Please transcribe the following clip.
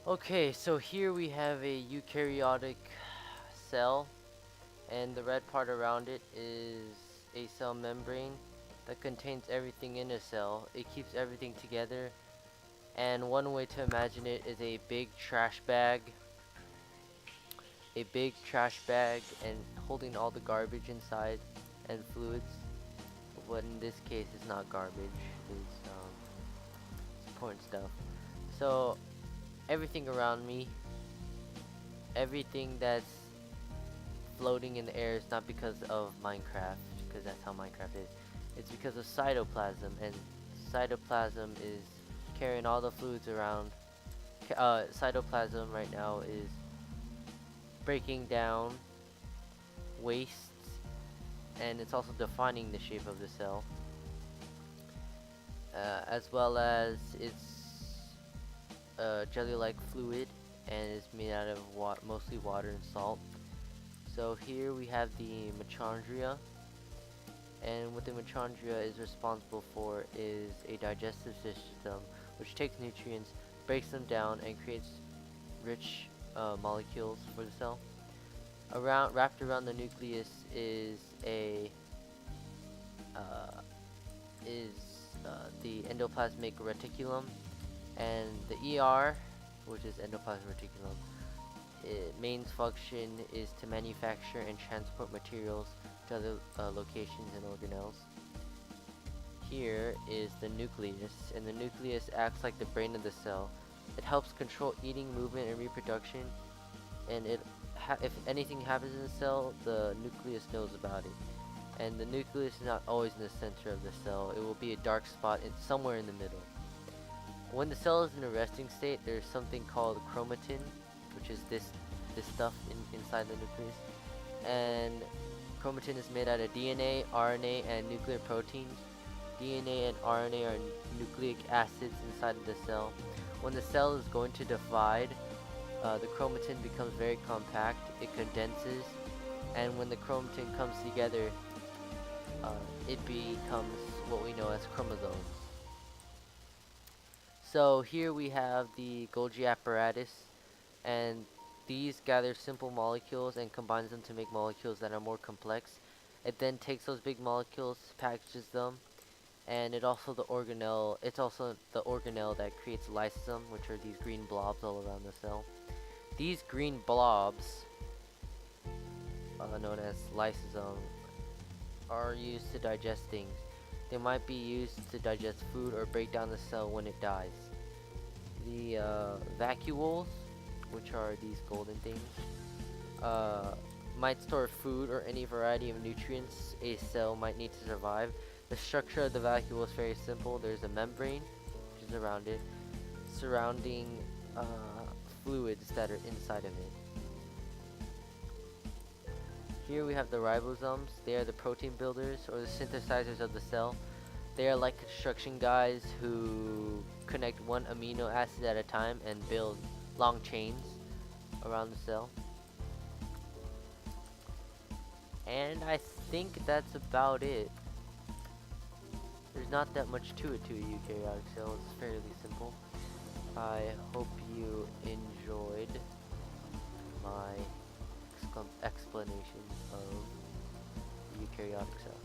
Okay, so here we have a eukaryotic cell, and the red part around it is a cell membrane that contains everything in a cell. It keeps everything together, and one way to imagine it is a big trash bag and holding all the garbage inside and fluids. What in this case is not garbage, it's important stuff. So everything around me, everything that's floating in the air is not because of Minecraft, because that's how Minecraft is. It's because of cytoplasm, and cytoplasm is carrying all the fluids around. Cytoplasm right now is breaking down wastes, and it's also defining the shape of the cell, as well as it's jelly-like fluid, and it's made out of mostly water and salt. So here we have the mitochondria, and what the mitochondria is responsible for is a digestive system which takes nutrients, breaks them down, and creates rich molecules for the cell. Wrapped around the nucleus uh, is the endoplasmic reticulum, and the ER, which is endoplasmic reticulum, main function is to manufacture and transport materials to other locations and organelles. Here is the nucleus, and the nucleus acts like the brain of the cell. It helps control eating, movement, and reproduction, and if anything happens in the cell, the nucleus knows about it. And the nucleus is not always in the center of the cell. It will be a dark spot somewhere in the middle. When the cell is in a resting state, there's something called chromatin, which is this stuff inside the nucleus. And chromatin is made out of DNA, RNA, and nuclear proteins. DNA and RNA are nucleic acids inside of the cell. When the cell is going to divide, the chromatin becomes very compact, it condenses, and when the chromatin comes together, it becomes what we know as chromosomes. So here we have the Golgi apparatus, and these gather simple molecules and combines them to make molecules that are more complex. It then takes those big molecules, packages them, and it's also the organelle that creates lysosome, which are these green blobs all around the cell. These green blobs, known as lysosome, are used to digest things. They might be used to digest food or break down the cell when it dies. The vacuoles, which are these golden things, uh, might store food or any variety of nutrients a cell might need to survive. The structure of the vacuole is very simple. There's a membrane, which is around it, surrounding uh, fluids that are inside of it. Here we have the ribosomes. They are the protein builders or the synthesizers of the cell. They are like construction guys who connect one amino acid at a time and build long chains around the cell. And I think that's about it. There's not that much to it to a eukaryotic cell. It's fairly simple. I hope you enjoyed my explanation of the eukaryotic cell.